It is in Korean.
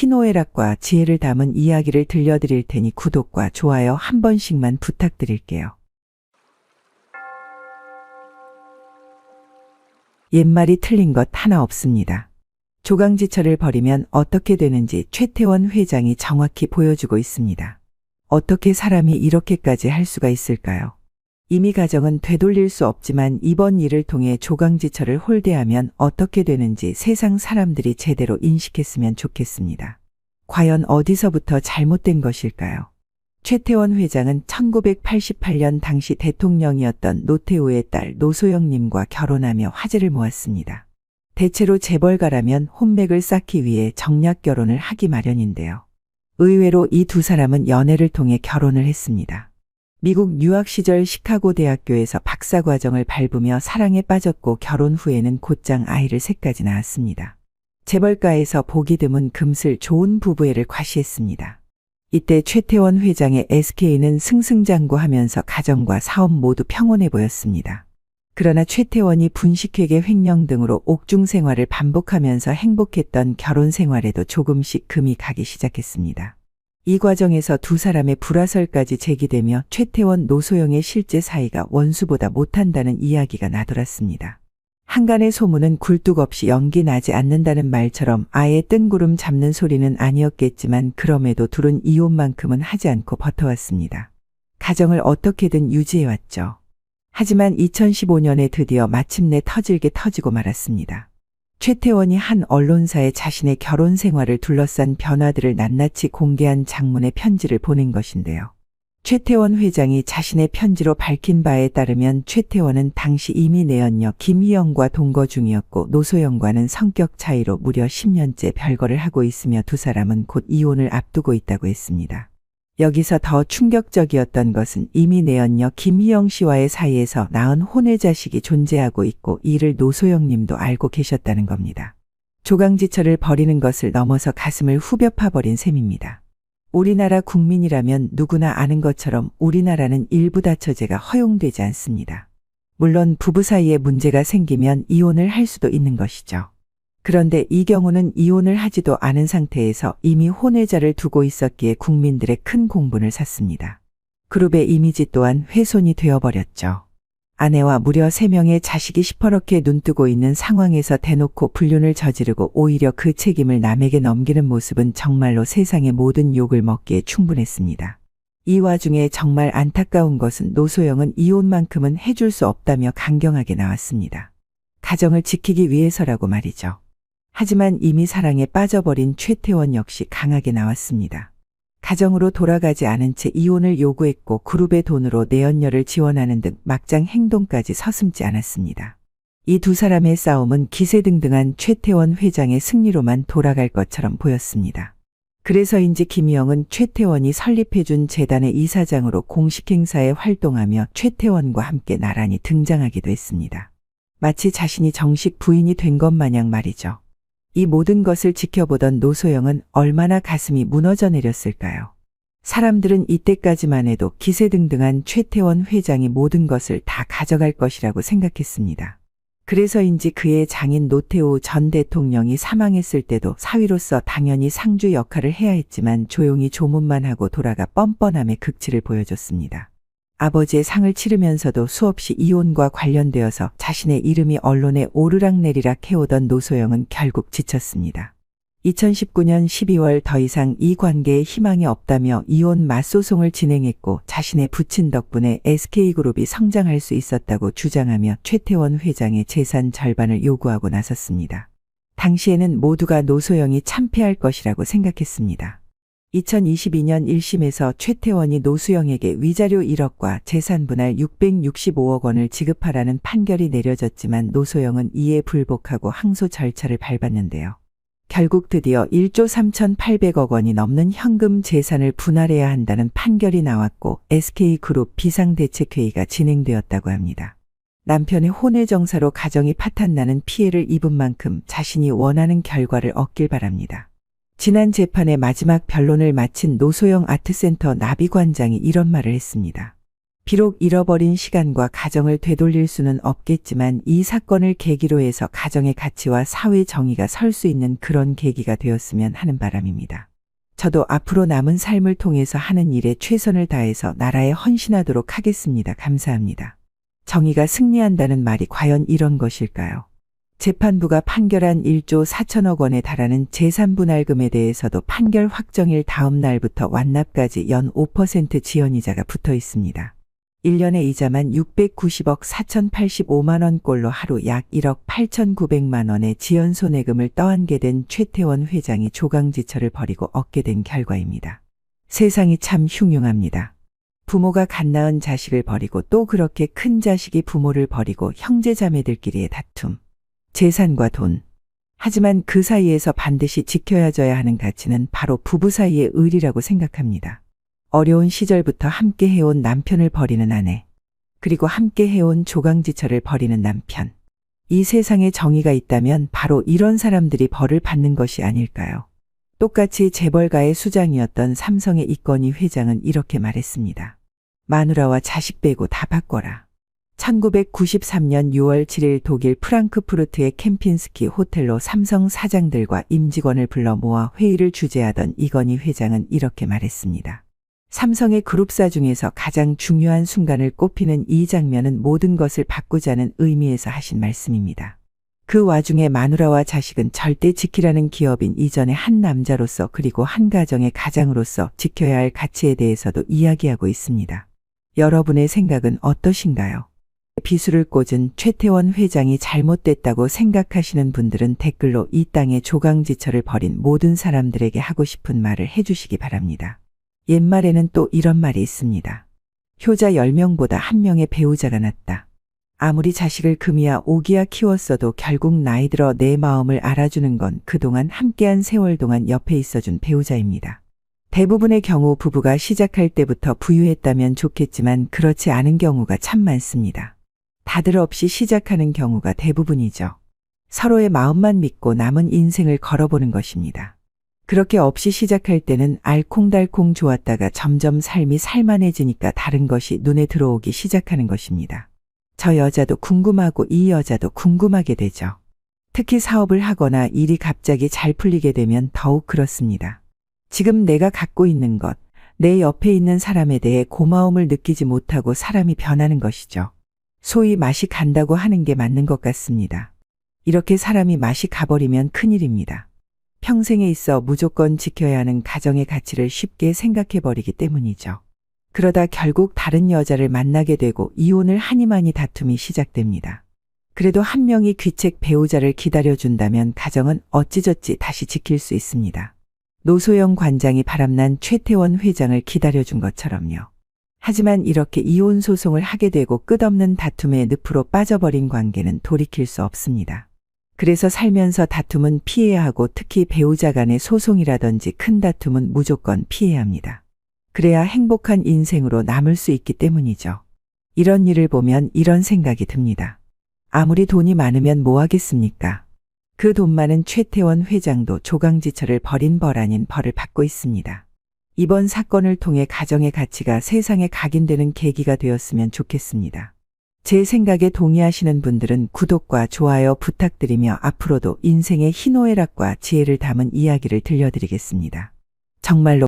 희노애락과 지혜를 담은 이야기를 들려드릴 테니 구독과 좋아요 한 번씩만 부탁드릴게요. 옛말이 틀린 것 하나 없습니다. 조강지처를 버리면 어떻게 되는지 최태원 회장이 정확히 보여주고 있습니다. 어떻게 사람이 이렇게까지 할 수가 있을까요? 이미 가정은 되돌릴 수 없지만 이번 일을 통해 조강지처를 홀대하면 어떻게 되는지 세상 사람들이 제대로 인식했으면 좋겠습니다. 과연 어디서부터 잘못된 것일까요? 최태원 회장은 1988년 당시 대통령이었던 노태우의 딸 노소영님과 결혼하며 화제를 모았습니다. 대체로 재벌가라면 혼맥을 쌓기 위해 정략 결혼을 하기 마련인데요. 의외로 이 두 사람은 연애를 통해 결혼을 했습니다. 미국 유학 시절 시카고 대학교에서 박사과정을 밟으며 사랑에 빠졌고 결혼 후에는 곧장 아이를 셋까지 낳았습니다. 재벌가에서 보기 드문 금슬 좋은 부부애를 과시했습니다. 이때 최태원 회장의 SK는 승승장구하면서 가정과 사업 모두 평온해 보였습니다. 그러나 최태원이 분식회계 횡령 등으로 옥중 생활을 반복하면서 행복했던 결혼 생활에도 조금씩 금이 가기 시작했습니다. 이 과정에서 두 사람의 불화설까지 제기되며 최태원 노소영의 실제 사이가 원수보다 못한다는 이야기가 나돌았습니다. 한간의 소문은 굴뚝 없이 연기 나지 않는다는 말처럼 아예 뜬구름 잡는 소리는 아니었겠지만 그럼에도 둘은 이혼만큼은 하지 않고 버텨왔습니다. 가정을 어떻게든 유지해왔죠. 하지만 2015년에 드디어 마침내 터질게 터지고 말았습니다. 최태원이 한 언론사에 자신의 결혼 생활을 둘러싼 변화들을 낱낱이 공개한 장문의 편지를 보낸 것인데요. 최태원 회장이 자신의 편지로 밝힌 바에 따르면 최태원은 당시 이미 내연녀 김희영과 동거 중이었고 노소영과는 성격 차이로 무려 10년째 별거를 하고 있으며 두 사람은 곧 이혼을 앞두고 있다고 했습니다. 여기서 더 충격적이었던 것은 이미 내연녀 김희영 씨와의 사이에서 낳은 혼외 자식이 존재하고 있고 이를 노소영 님도 알고 계셨다는 겁니다. 조강지처를 버리는 것을 넘어서 가슴을 후벼 파버린 셈입니다. 우리나라 국민이라면 누구나 아는 것처럼 우리나라는 일부 다처제가 허용되지 않습니다. 물론 부부 사이에 문제가 생기면 이혼을 할 수도 있는 것이죠. 그런데 이 경우는 이혼을 하지도 않은 상태에서 이미 혼외자를 두고 있었기에 국민들의 큰 공분을 샀습니다. 그룹의 이미지 또한 훼손이 되어버렸죠. 아내와 무려 3명의 자식이 시퍼렇게 눈뜨고 있는 상황에서 대놓고 불륜을 저지르고 오히려 그 책임을 남에게 넘기는 모습은 정말로 세상의 모든 욕을 먹기에 충분했습니다. 이 와중에 정말 안타까운 것은 노소영은 이혼만큼은 해줄 수 없다며 강경하게 나왔습니다. 가정을 지키기 위해서라고 말이죠. 하지만 이미 사랑에 빠져버린 최태원 역시 강하게 나왔습니다. 가정으로 돌아가지 않은 채 이혼을 요구했고 그룹의 돈으로 내연녀를 지원하는 등 막장 행동까지 서슴지 않았습니다. 이 두 사람의 싸움은 기세등등한 최태원 회장의 승리로만 돌아갈 것처럼 보였습니다. 그래서인지 김희영은 최태원이 설립해준 재단의 이사장으로 공식 행사에 활동하며 최태원과 함께 나란히 등장하기도 했습니다. 마치 자신이 정식 부인이 된 것 마냥 말이죠. 이 모든 것을 지켜보던 노소영은 얼마나 가슴이 무너져 내렸을까요? 사람들은 이때까지만 해도 기세등등한 최태원 회장이 모든 것을 다 가져갈 것이라고 생각했습니다. 그래서인지 그의 장인 노태우 전 대통령이 사망했을 때도 사위로서 당연히 상주 역할을 해야 했지만 조용히 조문만 하고 돌아가 뻔뻔함의 극치를 보여줬습니다. 아버지의 상을 치르면서도 수없이 이혼과 관련되어서 자신의 이름이 언론에 오르락내리락 해오던 노소영은 결국 지쳤습니다. 2019년 12월 더 이상 이 관계에 희망이 없다며 이혼 맞소송을 진행했고 자신의 부친 덕분에 SK그룹이 성장할 수 있었다고 주장하며 최태원 회장의 재산 절반을 요구하고 나섰습니다. 당시에는 모두가 노소영이 참패할 것이라고 생각했습니다. 2022년 1심에서 최태원이 노수영에게 위자료 1억과 재산 분할 665억 원을 지급하라는 판결이 내려졌지만 노소영은 이에 불복하고 항소 절차를 밟았는데요. 결국 드디어 1조 3,800억 원이 넘는 현금 재산을 분할해야 한다는 판결이 나왔고 SK그룹 비상대책회의가 진행되었다고 합니다. 남편의 혼외 정사로 가정이 파탄나는 피해를 입은 만큼 자신이 원하는 결과를 얻길 바랍니다. 지난 재판의 마지막 변론을 마친 노소영 아트센터 나비관장이 이런 말을 했습니다. 비록 잃어버린 시간과 가정을 되돌릴 수는 없겠지만 이 사건을 계기로 해서 가정의 가치와 사회 정의가 설 수 있는 그런 계기가 되었으면 하는 바람입니다. 저도 앞으로 남은 삶을 통해서 하는 일에 최선을 다해서 나라에 헌신하도록 하겠습니다. 감사합니다. 정의가 승리한다는 말이 과연 이런 것일까요? 재판부가 판결한 1조 4천억 원에 달하는 재산분할금에 대해서도 판결 확정일 다음 날부터 완납까지 연 5% 지연이자가 붙어 있습니다. 1년의 이자만 690억 4,085만 원꼴로 하루 약 1억 8,900만 원의 지연 손해금을 떠안게 된 최태원 회장이 조강지처를 벌이고 얻게 된 결과입니다. 세상이 참 흉흉합니다. 부모가 갓 낳은 자식을 버리고 또 그렇게 큰 자식이 부모를 버리고 형제자매들끼리의 다툼, 재산과 돈. 하지만 그 사이에서 반드시 지켜야져야 하는 가치는 바로 부부 사이의 의리라고 생각합니다. 어려운 시절부터 함께 해온 남편을 버리는 아내, 그리고 함께 해온 조강지처를 버리는 남편. 이 세상에 정의가 있다면 바로 이런 사람들이 벌을 받는 것이 아닐까요? 똑같이 재벌가의 수장이었던 삼성의 이건희 회장은 이렇게 말했습니다. 마누라와 자식 빼고 다 바꿔라. 1993년 6월 7일 독일 프랑크푸르트의 캠핀스키 호텔로 삼성 사장들과 임직원을 불러 모아 회의를 주재하던 이건희 회장은 이렇게 말했습니다. 삼성의 그룹사 중에서 가장 중요한 순간을 꼽히는 이 장면은 모든 것을 바꾸자는 의미에서 하신 말씀입니다. 그 와중에 마누라와 자식은 절대 지키라는 기업인 이전의 한 남자로서 그리고 한 가정의 가장으로서 지켜야 할 가치에 대해서도 이야기하고 있습니다. 여러분의 생각은 어떠신가요? 비수를 꽂은 최태원 회장이 잘못됐다고 생각하시는 분들은 댓글로 이 땅에 조강지처를 벌인 모든 사람들에게 하고 싶은 말을 해주시기 바랍니다. 옛말에는 또 이런 말이 있습니다. 효자 10명보다 1명의 배우자가 낫다. 아무리 자식을 금이야 오기야 키웠어도 결국 나이 들어 내 마음을 알아주는 건 그동안 함께한 세월 동안 옆에 있어준 배우자입니다. 대부분의 경우 부부가 시작할 때부터 부유했다면 좋겠지만 그렇지 않은 경우가 참 많습니다. 다들 없이 시작하는 경우가 대부분이죠. 서로의 마음만 믿고 남은 인생을 걸어보는 것입니다. 그렇게 없이 시작할 때는 알콩달콩 좋았다가 점점 삶이 살만해지니까 다른 것이 눈에 들어오기 시작하는 것입니다. 저 여자도 궁금하고 이 여자도 궁금하게 되죠. 특히 사업을 하거나 일이 갑자기 잘 풀리게 되면 더욱 그렇습니다. 지금 내가 갖고 있는 것, 내 옆에 있는 사람에 대해 고마움을 느끼지 못하고 사람이 변하는 것이죠. 소위 맛이 간다고 하는 게 맞는 것 같습니다. 이렇게 사람이 맛이 가버리면 큰일입니다. 평생에 있어 무조건 지켜야 하는 가정의 가치를 쉽게 생각해버리기 때문이죠. 그러다 결국 다른 여자를 만나게 되고 이혼을 하니마니 다툼이 시작됩니다. 그래도 한 명이 귀책 배우자를 기다려준다면 가정은 어찌저찌 다시 지킬 수 있습니다. 노소영 관장이 바람난 최태원 회장을 기다려준 것처럼요. 하지만 이렇게 이혼 소송을 하게 되고 끝없는 다툼의 늪으로 빠져버린 관계는 돌이킬 수 없습니다. 그래서 살면서 다툼은 피해야 하고 특히 배우자 간의 소송이라든지 큰 다툼은 무조건 피해야 합니다. 그래야 행복한 인생으로 남을 수 있기 때문이죠. 이런 일을 보면 이런 생각이 듭니다. 아무리 돈이 많으면 뭐 하겠습니까? 그 돈 많은 최태원 회장도 조강지처를 벌인 벌 아닌 벌을 받고 있습니다. 이번 사건을 통해 가정의 가치가 세상에 각인되는 계기가 되었으면 좋겠습니다. 제 생각에 동의하시는 분들은 구독과 좋아요 부탁드리며 앞으로도 인생의 희노애락과 지혜를 담은 이야기를 들려드리겠습니다. 정말로